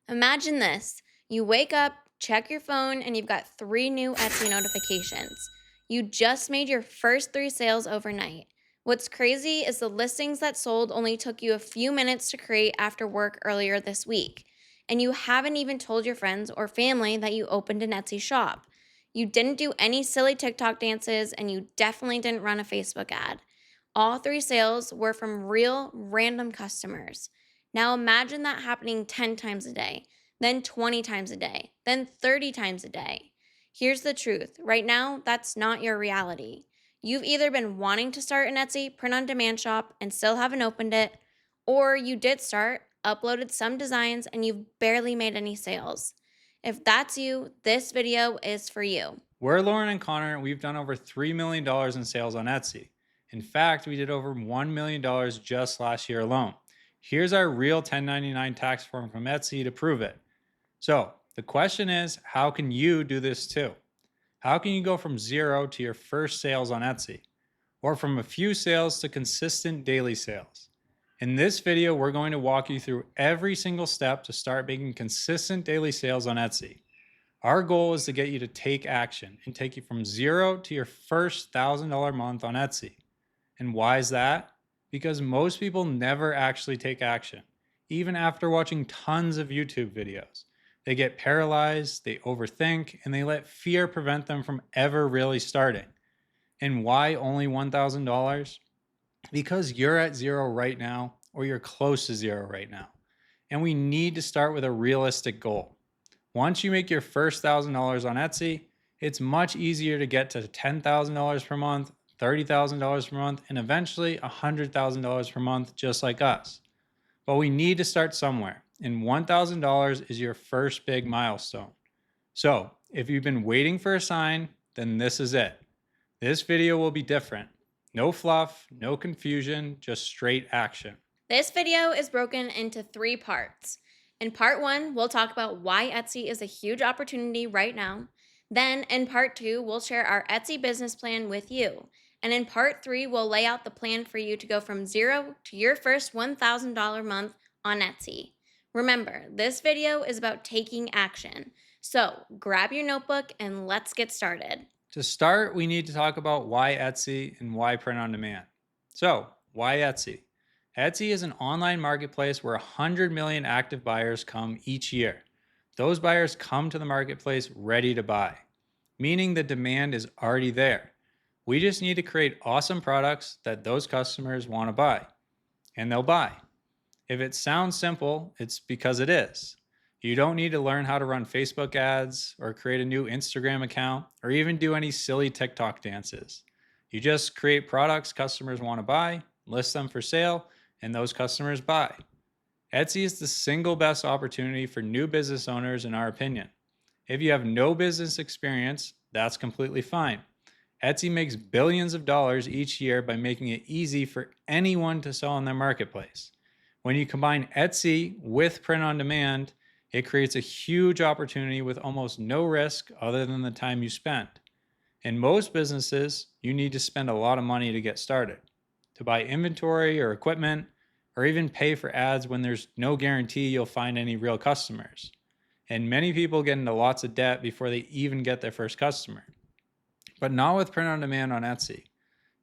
Imagine this. You wake up, check your phone, and you've got three new Etsy notifications. You just made your first three sales overnight. What's crazy is the listings that sold only took you a few minutes to create after work earlier this week. And you haven't even told your friends or family that you opened an Etsy shop. You didn't do any silly TikTok dances, and you definitely didn't run a Facebook ad. All three sales were from real, random customers. Now imagine that happening 10 times a day, then 20 times a day, then 30 times a day. Here's the truth right now, that's not your reality. You've either been wanting to start an Etsy print on demand shop and still haven't opened it, or you did start, uploaded some designs, and you've barely made any sales. If that's you, this video is for you. We're Lauren and Connor, and we've done over $3 million in sales on Etsy. In fact, we did over $1 million just last year alone. Here's our real 1099 tax form from Etsy to prove it. So, the question is, how can you do this too? How can you go from zero to your first sales on Etsy? Or from a few sales to consistent daily sales? In this video, we're going to walk you through every single step to start making consistent daily sales on Etsy. Our goal is to get you to take action and take you from zero to your first $1,000 month on Etsy. And why is that? Because most people never actually take action, even after watching tons of YouTube videos. They get paralyzed, they overthink, and they let fear prevent them from ever really starting. And why only $1,000? Because you're at zero right now, or you're close to zero right now. And we need to start with a realistic goal. Once you make your first $1,000 on Etsy, it's much easier to get to $10,000 per month, $30,000 per month, and eventually $100,000 per month, just like us. But we need to start somewhere, and $1,000 is your first big milestone. So, if you've been waiting for a sign, then this is it. This video will be different. No fluff, no confusion, just straight action. This video is broken into three parts. In part one, we'll talk about why Etsy is a huge opportunity right now. Then, in part two, we'll share our Etsy business plan with you. And in part three, we'll lay out the plan for you to go from zero to your first $1,000 month on Etsy. Remember, this video is about taking action. So grab your notebook and let's get started. To start, we need to talk about why Etsy and why print on demand. So, why Etsy? Etsy is an online marketplace where 100 million active buyers come each year. Those buyers come to the marketplace ready to buy, meaning the demand is already there. We just need to create awesome products that those customers want to buy, and they'll buy. If it sounds simple, it's because it is. You don't need to learn how to run Facebook ads or create a new Instagram account or even do any silly TikTok dances. You just create products customers want to buy, list them for sale, and those customers buy. Etsy is the single best opportunity for new business owners, in our opinion. If you have no business experience, that's completely fine. Etsy makes billions of dollars each year by making it easy for anyone to sell on their marketplace. When you combine Etsy with print on demand, it creates a huge opportunity with almost no risk other than the time you spend. In most businesses, you need to spend a lot of money to get started, to buy inventory or equipment, or even pay for ads when there's no guarantee you'll find any real customers. And many people get into lots of debt before they even get their first customer. But not with print on demand on Etsy.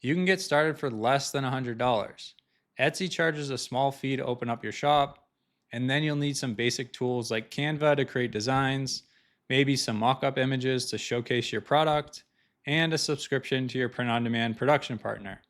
You can get started for less than $100. Etsy charges a small fee to open up your shop, and then you'll need some basic tools like Canva to create designs, maybe some mock-up images to showcase your product, and a subscription to your print-on-demand production partner.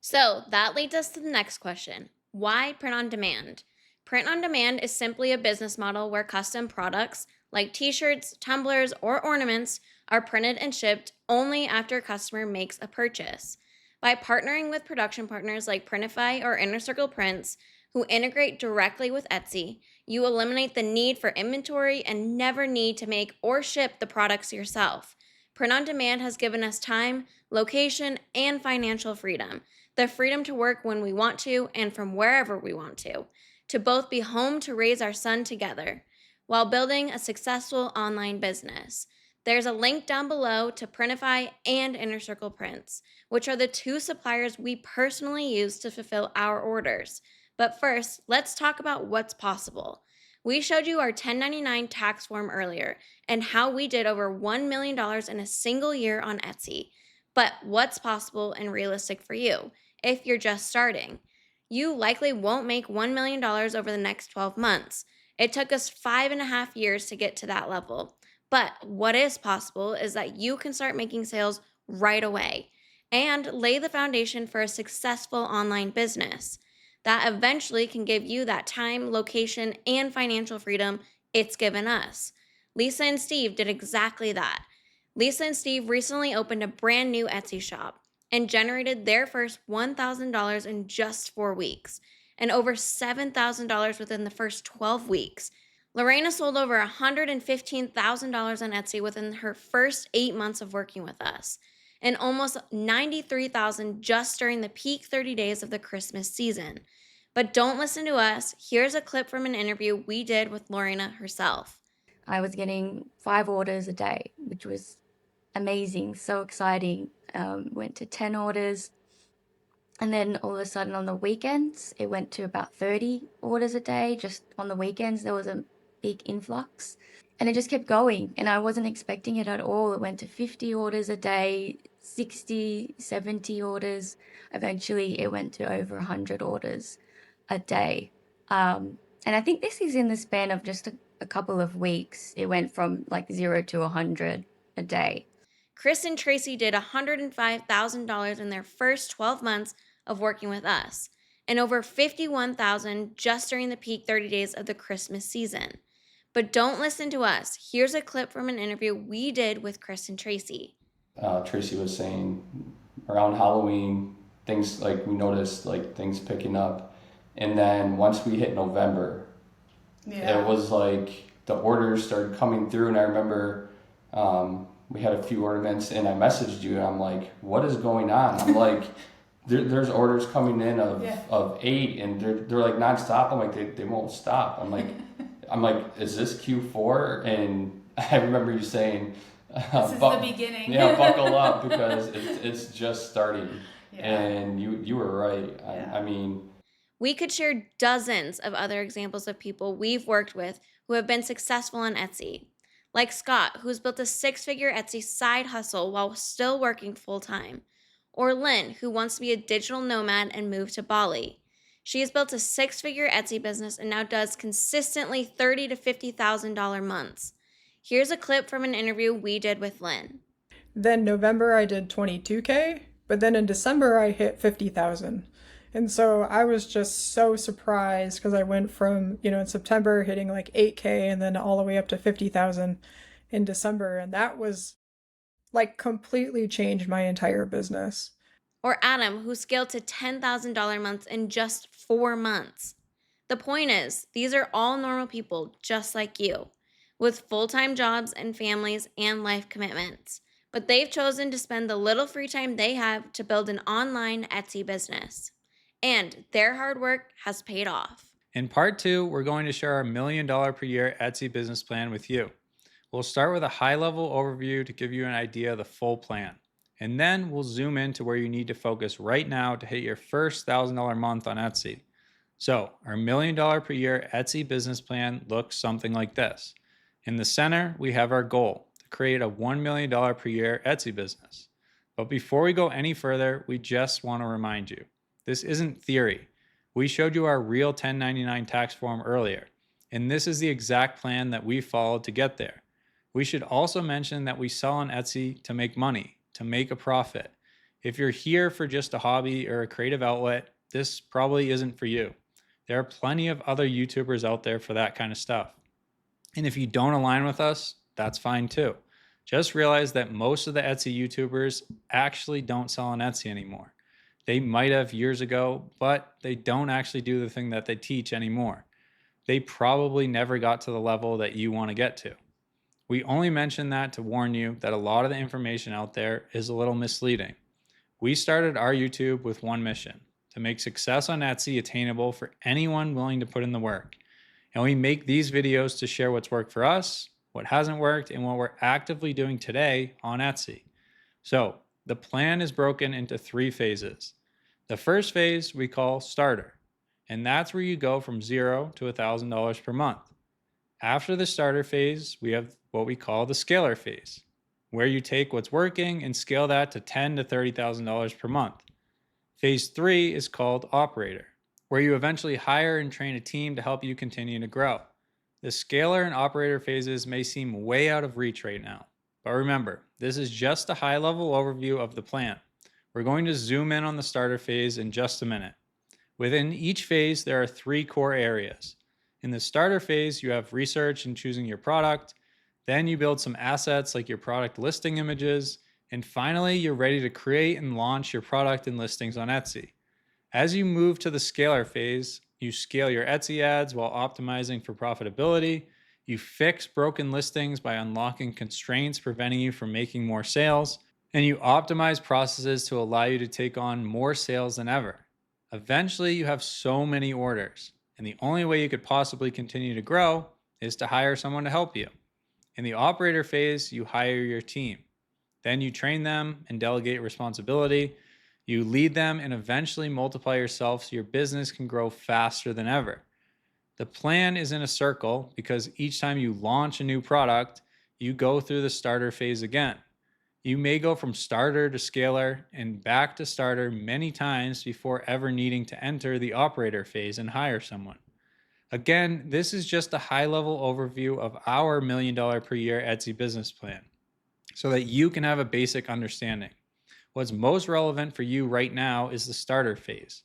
So that leads us to the next question. Why print on demand? Print on demand is simply a business model where custom products like t-shirts, tumblers, or ornaments are printed and shipped only after a customer makes a purchase. By partnering with production partners like Printify or Inner Circle Prints, who integrate directly with Etsy, you eliminate the need for inventory and never need to make or ship the products yourself. Print on demand has given us time, location, and financial freedom. The freedom to work when we want to and from wherever we want to both be home to raise our son together while building a successful online business. There's a link down below to Printify and Inner Circle Prints, which are the two suppliers we personally use to fulfill our orders. But first, let's talk about what's possible. We showed you our 1099 tax form earlier and how we did over $1 million in a single year on Etsy. But what's possible and realistic for you if you're just starting? You likely won't make $1 million over the next 12 months. It took us 5.5 years to get to that level. But what is possible is that you can start making sales right away and lay the foundation for a successful online business that eventually can give you that time, location, and financial freedom it's given us. Lisa and Steve did exactly that. Lisa and Steve recently opened a brand new Etsy shop and generated their first $1,000 in just 4 weeks and over $7,000 within the first 12 weeks. Lorena sold over $115,000 on Etsy within her first 8 months of working with us, and almost 93,000 just during the peak 30 days of the Christmas season. But don't listen to us. Here's a clip from an interview we did with Lorena herself. I was getting 5 orders a day, which was amazing, so exciting. Went to 10 orders. And then all of a sudden on the weekends, it went to about 30 orders a day. Just on the weekends, there was a big influx. And it just kept going. And I wasn't expecting it at all. It went to 50 orders a day, 60, 70 orders. Eventually, it went to over 100 orders a day. And I think this is in the span of just a couple of weeks. It went from like 0 to 100 a day. Chris and Tracy did $105,000 in their first 12 months of working with us, and over $51,000 just during the peak 30 days of the Christmas season. But don't listen to us. Here's a clip from an interview we did with Chris and Tracy. Tracy was saying around Halloween, things like we noticed like things picking up. And then once we hit November, it was like the orders started coming through. And I remember we had a few ornaments and I messaged you and I'm like, what is going on? I'm like, there's orders coming in of 8 and they're like nonstop. I'm like, they won't stop. I'm like, is this Q4? And I remember you saying, this is the beginning. Yeah, buckle up because it's just starting. Yeah. And you were right. Yeah. I mean, we could share dozens of other examples of people we've worked with who have been successful on Etsy. Like Scott, who's built a 6-figure Etsy side hustle while still working full-time. Or Lynn, who wants to be a digital nomad and move to Bali. She has built a 6-figure Etsy business and now does consistently $30,000 to $50,000 months. Here's a clip from an interview we did with Lynn. Then November I did 22K, but then in December I hit 50,000. And so I was just so surprised because I went from, in September hitting like 8K and then all the way up to 50,000 in December. And that was like completely changed my entire business. Or Adam, who scaled to $10,000 months in just 4 months. The point is, these are all normal people just like you, with full-time jobs and families and life commitments. But they've chosen to spend the little free time they have to build an online Etsy business. And their hard work has paid off. In part 2, we're going to share our $1 million per year Etsy business plan with you. We'll start with a high-level overview to give you an idea of the full plan. And then we'll zoom into where you need to focus right now to hit your first $1,000 month on Etsy. So our $1 million per year Etsy business plan looks something like this. In the center, we have our goal to create a $1 million per year Etsy business. But before we go any further, we just want to remind you, this isn't theory. We showed you our real 1099 tax form earlier, and this is the exact plan that we followed to get there. We should also mention that we sell on Etsy to make money, to make a profit. If you're here for just a hobby or a creative outlet, this probably isn't for you. There are plenty of other YouTubers out there for that kind of stuff. And if you don't align with us, that's fine too. Just realize that most of the Etsy YouTubers actually don't sell on Etsy anymore. They might have years ago, but they don't actually do the thing that they teach anymore. They probably never got to the level that you want to get to. We only mention that to warn you that a lot of the information out there is a little misleading. We started our YouTube with one mission, to make success on Etsy attainable for anyone willing to put in the work. And we make these videos to share what's worked for us, what hasn't worked, and what we're actively doing today on Etsy. So the plan is broken into 3 phases. The first phase we call starter, and that's where you go from $0 to $1,000 per month. After the starter phase, we have what we call the scalar phase, where you take what's working and scale that to $10,000 to $30,000 per month. Phase 3 is called operator, where you eventually hire and train a team to help you continue to grow. The scalar and operator phases may seem way out of reach right now, but remember, this is just a high-level overview of the plan. We're going to zoom in on the starter phase in just a minute. Within each phase, there are 3 core areas. In the starter phase, you have research and choosing your product. Then you build some assets like your product listing images. And finally, you're ready to create and launch your product and listings on Etsy. As you move to the scalar phase, you scale your Etsy ads while optimizing for profitability. You fix broken listings by unlocking constraints preventing you from making more sales. And you optimize processes to allow you to take on more sales than ever. Eventually, you have so many orders, and the only way you could possibly continue to grow is to hire someone to help you. In the operator phase, you hire your team. Then you train them and delegate responsibility. You lead them and eventually multiply yourself so your business can grow faster than ever. The plan is in a circle because each time you launch a new product, you go through the starter phase again. You may go from starter to scalar and back to starter many times before ever needing to enter the operator phase and hire someone. Again, this is just a high-level overview of our $1 million per year Etsy business plan so that you can have a basic understanding. What's most relevant for you right now is the starter phase,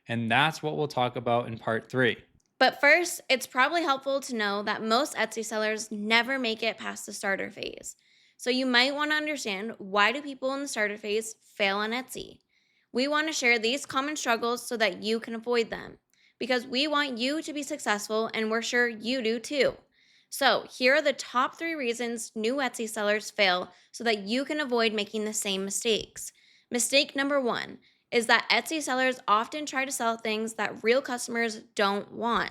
and that's what we'll talk about in part 3. But first, it's probably helpful to know that most Etsy sellers never make it past the starter phase. So you might want to understand, why do people in the starter phase fail on Etsy? We want to share these common struggles so that you can avoid them, because we want you to be successful and we're sure you do too. So here are the top 3 reasons new Etsy sellers fail so that you can avoid making the same mistakes. Mistake number 1 is that Etsy sellers often try to sell things that real customers don't want.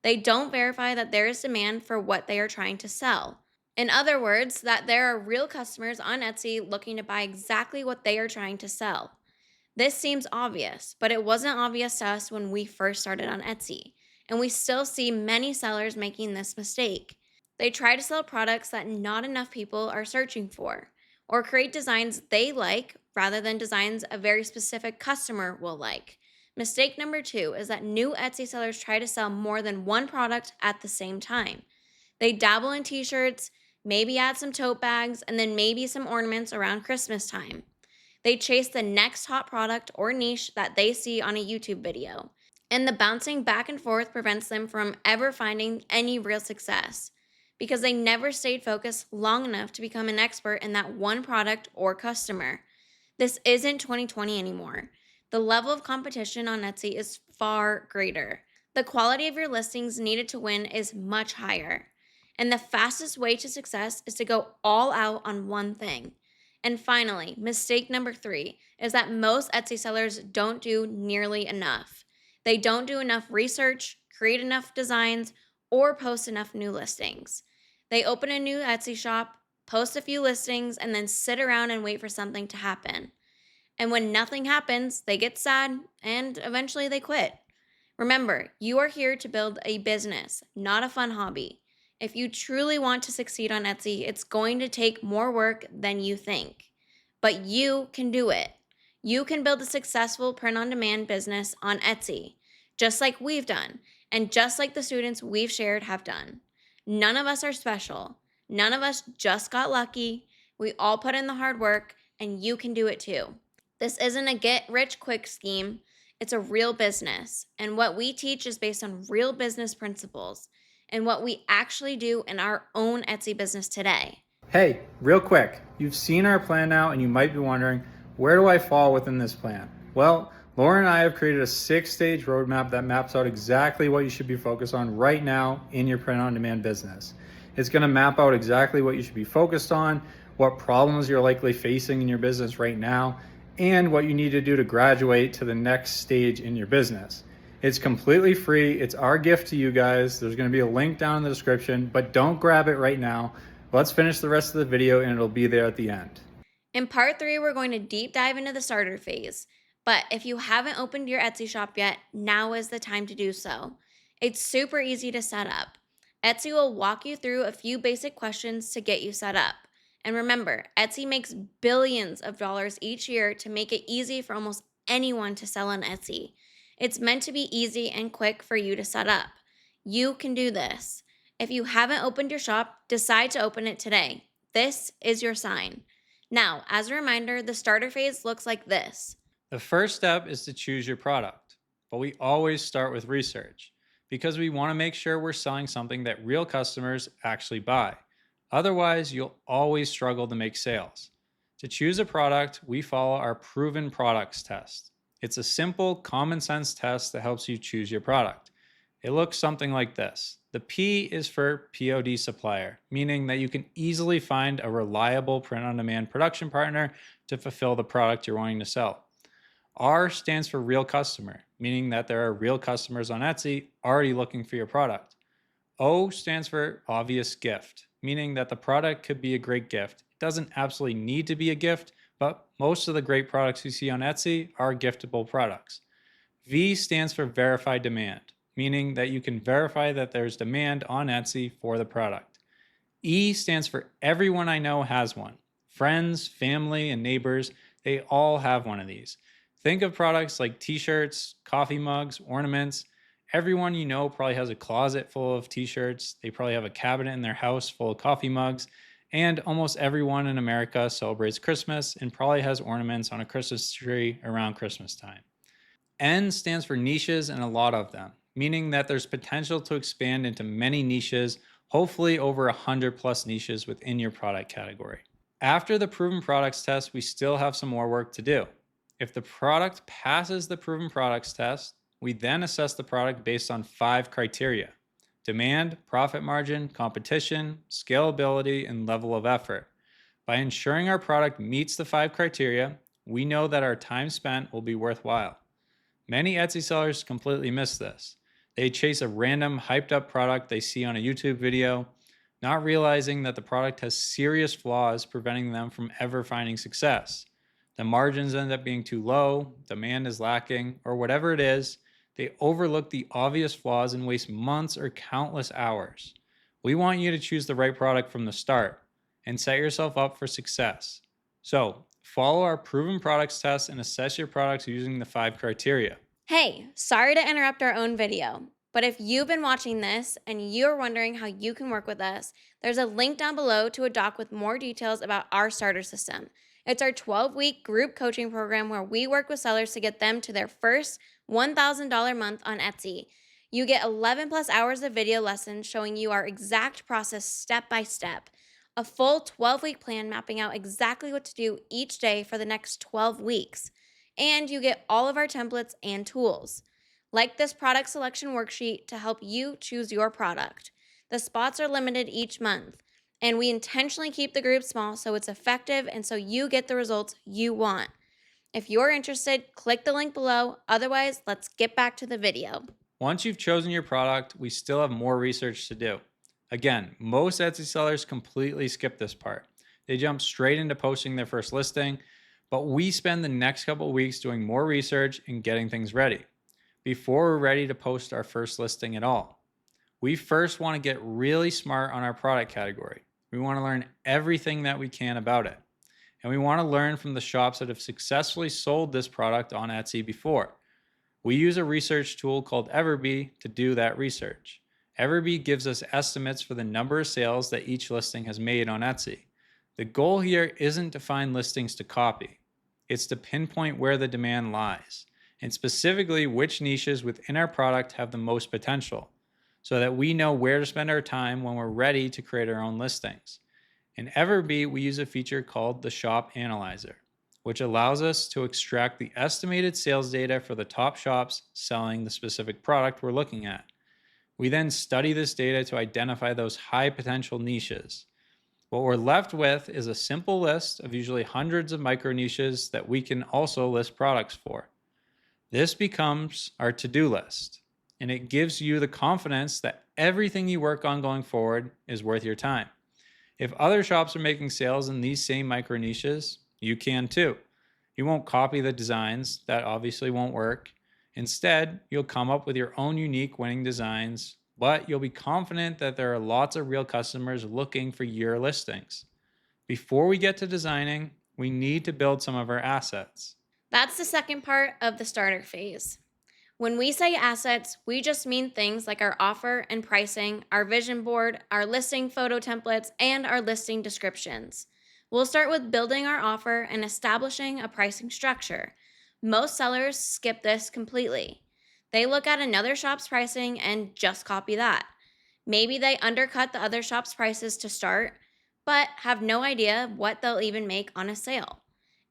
They don't verify that there is demand for what they are trying to sell. In other words, that there are real customers on Etsy looking to buy exactly what they are trying to sell. This seems obvious, but it wasn't obvious to us when we first started on Etsy, and we still see many sellers making this mistake. They try to sell products that not enough people are searching for, or create designs they like rather than designs a very specific customer will like. Mistake number 2 is that new Etsy sellers try to sell more than one product at the same time. They dabble in t-shirts, maybe add some tote bags, and then maybe some ornaments around Christmas time. They chase the next hot product or niche that they see on a YouTube video. And the bouncing back and forth prevents them from ever finding any real success, because they never stayed focused long enough to become an expert in that one product or customer. This isn't 2020 anymore. The level of competition on Etsy is far greater. The quality of your listings needed to win is much higher. And the fastest way to success is to go all out on one thing. And finally, mistake number 3 is that most Etsy sellers don't do nearly enough. They don't do enough research, create enough designs, or post enough new listings. They open a new Etsy shop, post a few listings, and then sit around and wait for something to happen. And when nothing happens, they get sad and eventually they quit. Remember, you are here to build a business, not a fun hobby. If you truly want to succeed on Etsy, it's going to take more work than you think. But you can do it. You can build a successful print-on-demand business on Etsy, just like we've done, and just like the students we've shared have done. None of us are special. None of us just got lucky. We all put in the hard work, and you can do it too. This isn't a get-rich-quick scheme. It's a real business, and what we teach is based on real business principles and what we actually do in our own Etsy business today. Hey, real quick, you've seen our plan now and you might be wondering, where do I fall within this plan? Well, Laura and I have created a 6-stage roadmap that maps out exactly what you should be focused on right now in your print-on-demand business. It's going to map out exactly what you should be focused on, what problems you're likely facing in your business right now, and what you need to do to graduate to the next stage in your business. It's completely free. It's our gift to you guys. There's going to be a link down in the description, but don't grab it right now. Let's finish the rest of the video and it'll be there at the end. In part 3, we're going to deep dive into the starter phase. But if you haven't opened your Etsy shop yet, now is the time to do so. It's super easy to set up. Etsy will walk you through a few basic questions to get you set up. And remember, Etsy makes billions of dollars each year to make it easy for almost anyone to sell on Etsy. It's meant to be easy and quick for you to set up. You can do this. If you haven't opened your shop, decide to open it today. This is your sign. Now, as a reminder, the starter phase looks like this. The first step is to choose your product, but we always start with research because we want to make sure we're selling something that real customers actually buy. Otherwise, you'll always struggle to make sales. To choose a product, we follow our proven products test. It's a simple, common sense test that helps you choose your product. It looks something like this. The P is for POD supplier, meaning that you can easily find a reliable print-on-demand production partner to fulfill the product you're wanting to sell. R stands for real customer, meaning that there are real customers on Etsy already looking for your product. O stands for obvious gift, meaning that the product could be a great gift. It doesn't absolutely need to be a gift, but most of the great products you see on Etsy are giftable products. V stands for verified demand, meaning that you can verify that there's demand on Etsy for the product. E stands for everyone I know has one. Friends, family, and neighbors, they all have one of these. Think of products like t-shirts, coffee mugs, ornaments. Everyone you know probably has a closet full of t-shirts. They probably have a cabinet in their house full of coffee mugs. And almost everyone in America celebrates Christmas and probably has ornaments on a Christmas tree around Christmas time. N stands for niches and a lot of them, meaning that there's potential to expand into many niches, hopefully over 100 plus niches within your product category. After the proven products test, we still have some more work to do. If the product passes the proven products test, we then assess the product based on 5 criteria: demand, profit margin, competition, scalability, and level of effort. By ensuring our product meets the 5 criteria, we know that our time spent will be worthwhile. Many Etsy sellers completely miss this. They chase a random hyped up product they see on a YouTube video, not realizing that the product has serious flaws preventing them from ever finding success. The margins end up being too low, demand is lacking, or whatever it is, they overlook the obvious flaws and waste months or countless hours. We want you to choose the right product from the start and set yourself up for success. So, follow our proven products test and assess your products using the 5 criteria. Hey, sorry to interrupt our own video, but if you've been watching this and you're wondering how you can work with us, there's a link down below to a doc with more details about our starter system. It's our 12-week group coaching program where we work with sellers to get them to their first $1,000 month on Etsy. You get 11 plus hours of video lessons showing you our exact process step by step, a full 12-week plan mapping out exactly what to do each day for the next 12 weeks, and you get all of our templates and tools, like this product selection worksheet to help you choose your product. The spots are limited each month, and we intentionally keep the group small so it's effective and so you get the results you want. If you're interested, click the link below. Otherwise, let's get back to the video. Once you've chosen your product, we still have more research to do. Again, most Etsy sellers completely skip this part. They jump straight into posting their first listing, but we spend the next couple of weeks doing more research and getting things ready before we're ready to post our first listing at all. We first want to get really smart on our product category. We want to learn everything that we can about it. And we want to learn from the shops that have successfully sold this product on Etsy before. We use a research tool called Everbee to do that research. Everbee gives us estimates for the number of sales that each listing has made on Etsy. The goal here isn't to find listings to copy. It's to pinpoint where the demand lies, and specifically which niches within our product have the most potential, so that we know where to spend our time when we're ready to create our own listings. In Everbee, we use a feature called the Shop Analyzer, which allows us to extract the estimated sales data for the top shops selling the specific product we're looking at. We then study this data to identify those high potential niches. What we're left with is a simple list of usually hundreds of micro niches that we can also list products for. This becomes our to-do list, and it gives you the confidence that everything you work on going forward is worth your time. If other shops are making sales in these same micro niches, you can too. You won't copy the designs, that obviously won't work. Instead, you'll come up with your own unique winning designs but you'll be confident that there are lots of real customers looking for your listings. Before we get to designing, we need to build some of our assets. That's the second part of the starter phase. When we say assets, we just mean things like our offer and pricing, our vision board, our listing photo templates, and our listing descriptions. We'll start with building our offer and establishing a pricing structure. Most sellers skip this completely. They look at another shop's pricing and just copy that. Maybe they undercut the other shop's prices to start, but have no idea what they'll even make on a sale,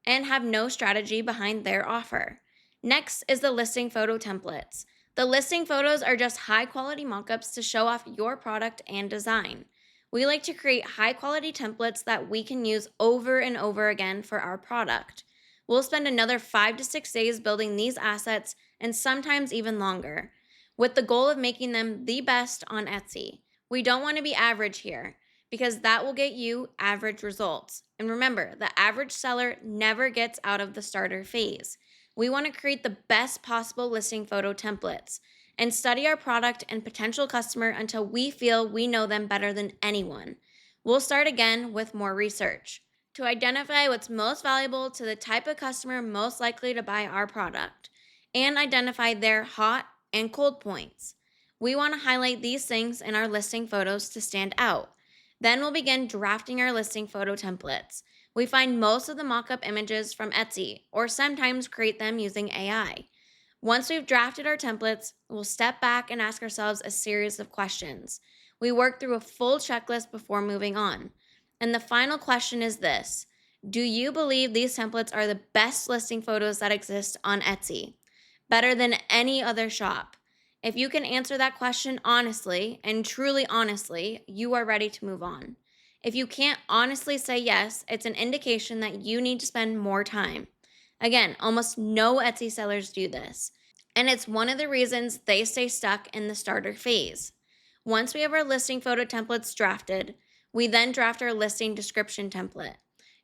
and have no strategy behind their offer. Next is the listing photo templates. The listing photos are just high quality mockups to show off your product and design. We like to create high quality templates that we can use over and over again for our product. We'll spend another 5 to 6 days building these assets and sometimes even longer, with the goal of making them the best on Etsy. We don't want to be average here, because that will get you average results. And remember, the average seller never gets out of the starter phase. We want to create the best possible listing photo templates and study our product and potential customer until we feel we know them better than anyone. We'll start again with more research to identify what's most valuable to the type of customer most likely to buy our product and identify their hot and cold points. We want to highlight these things in our listing photos to stand out. Then we'll begin drafting our listing photo templates. We find most of the mock-up images from Etsy, or sometimes create them using AI. Once we've drafted our templates, we'll step back and ask ourselves a series of questions. We work through a full checklist before moving on. And the final question is this: do you believe these templates are the best listing photos that exist on Etsy? Better than any other shop? If you can answer that question honestly, and truly honestly, you are ready to move on. If you can't honestly say yes, it's an indication that you need to spend more time. Again, almost no Etsy sellers do this, and it's one of the reasons they stay stuck in the starter phase. Once we have our listing photo templates drafted, we then draft our listing description template.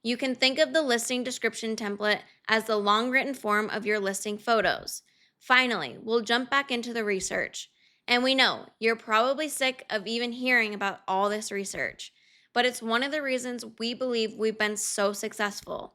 You can think of the listing description template as the long written form of your listing photos. Finally, we'll jump back into the research. And we know you're probably sick of even hearing about all this research, but it's one of the reasons we believe we've been so successful.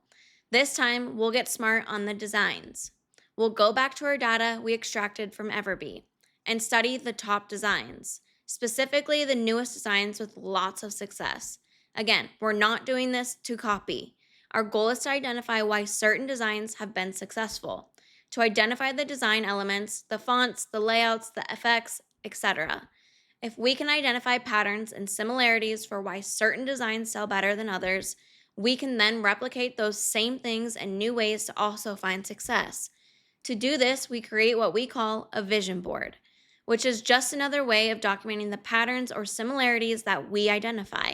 This time, we'll get smart on the designs. We'll go back to our data we extracted from Everbee and study the top designs, specifically the newest designs with lots of success. Again, we're not doing this to copy. Our goal is to identify why certain designs have been successful, to identify the design elements, the fonts, the layouts, the effects, etc. If we can identify patterns and similarities for why certain designs sell better than others, we can then replicate those same things in new ways to also find success. To do this, we create what we call a vision board, which is just another way of documenting the patterns or similarities that we identify.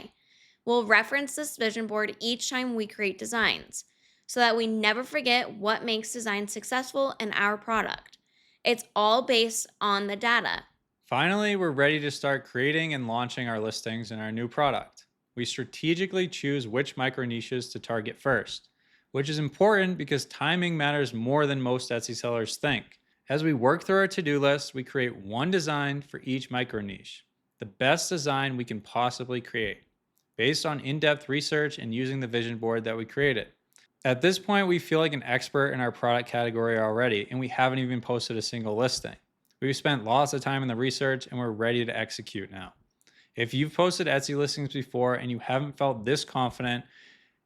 We'll reference this vision board each time we create designs, so that we never forget what makes design successful in our product. It's all based on the data. Finally, we're ready to start creating and launching our listings in our new product. We strategically choose which micro niches to target first, which is important because timing matters more than most Etsy sellers think. As we work through our to-do list, we create one design for each micro niche, the best design we can possibly create, based on in-depth research and using the vision board that we created. At this point, we feel like an expert in our product category already, and we haven't even posted a single listing. We've spent lots of time in the research, and we're ready to execute now. If you've posted Etsy listings before and you haven't felt this confident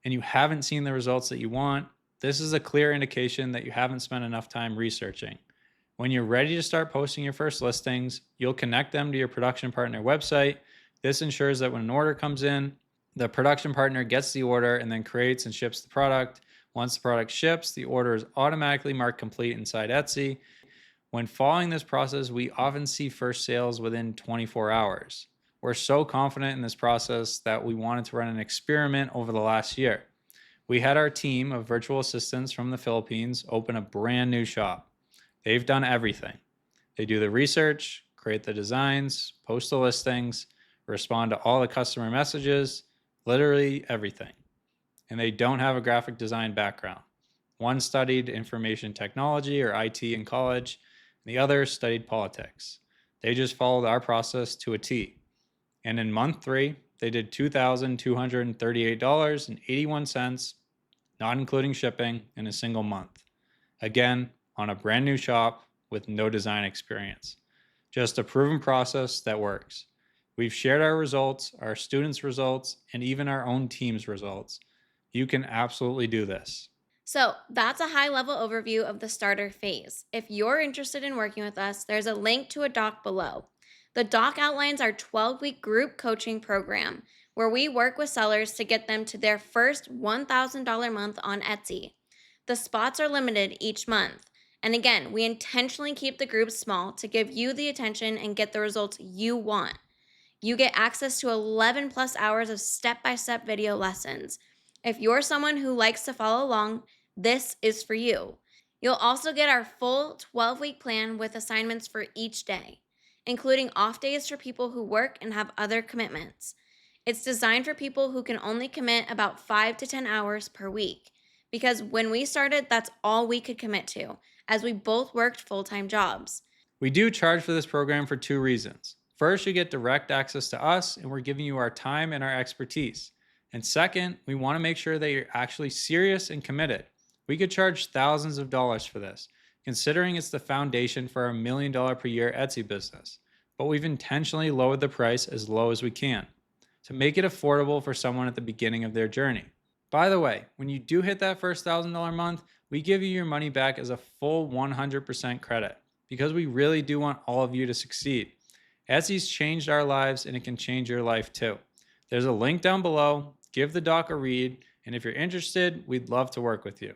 and you haven't seen the results that you want, this is a clear indication that you haven't spent enough time researching. When you're ready to start posting your first listings, you'll connect them to your production partner website. This ensures that when an order comes in, the production partner gets the order and then creates and ships the product. Once the product ships, the order is automatically marked complete inside Etsy. When following this process, we often see first sales within 24 hours. We're so confident in this process that we wanted to run an experiment over the last year. We had our team of virtual assistants from the Philippines open a brand new shop. They've done everything. They do the research, create the designs, post the listings, respond to all the customer messages, literally everything. And they don't have a graphic design background. One studied information technology or IT in college, and the other studied politics. They just followed our process to a T. And in month 3, they did $2,238.81, not including shipping, in a single month. Again, on a brand new shop with no design experience. Just a proven process that works. We've shared our results, our students' results, and even our own team's results. You can absolutely do this. So that's a high level overview of the starter phase. If you're interested in working with us, there's a link to a doc below. The doc outlines our 12-week group coaching program, where we work with sellers to get them to their first $1,000 month on Etsy. The spots are limited each month. And again, we intentionally keep the groups small to give you the attention and get the results you want. You get access to 11 plus hours of step-by-step video lessons. If you're someone who likes to follow along, this is for you. You'll also get our full 12-week plan with assignments for each day, including off days for people who work and have other commitments. It's designed for people who can only commit about 5 to 10 hours per week, because when we started, that's all we could commit to, as we both worked full-time jobs. We do charge for this program for 2 reasons. First, you get direct access to us, and we're giving you our time and our expertise. And second, we want to make sure that you're actually serious and committed. We could charge thousands of dollars for this, considering it's the foundation for our $1 million per year Etsy business. But we've intentionally lowered the price as low as we can to make it affordable for someone at the beginning of their journey. By the way, when you do hit that first $1,000 month, we give you your money back as a full 100% credit, because we really do want all of you to succeed. Etsy's changed our lives, and it can change your life too. There's a link down below. Give the doc a read, and if you're interested, we'd love to work with you.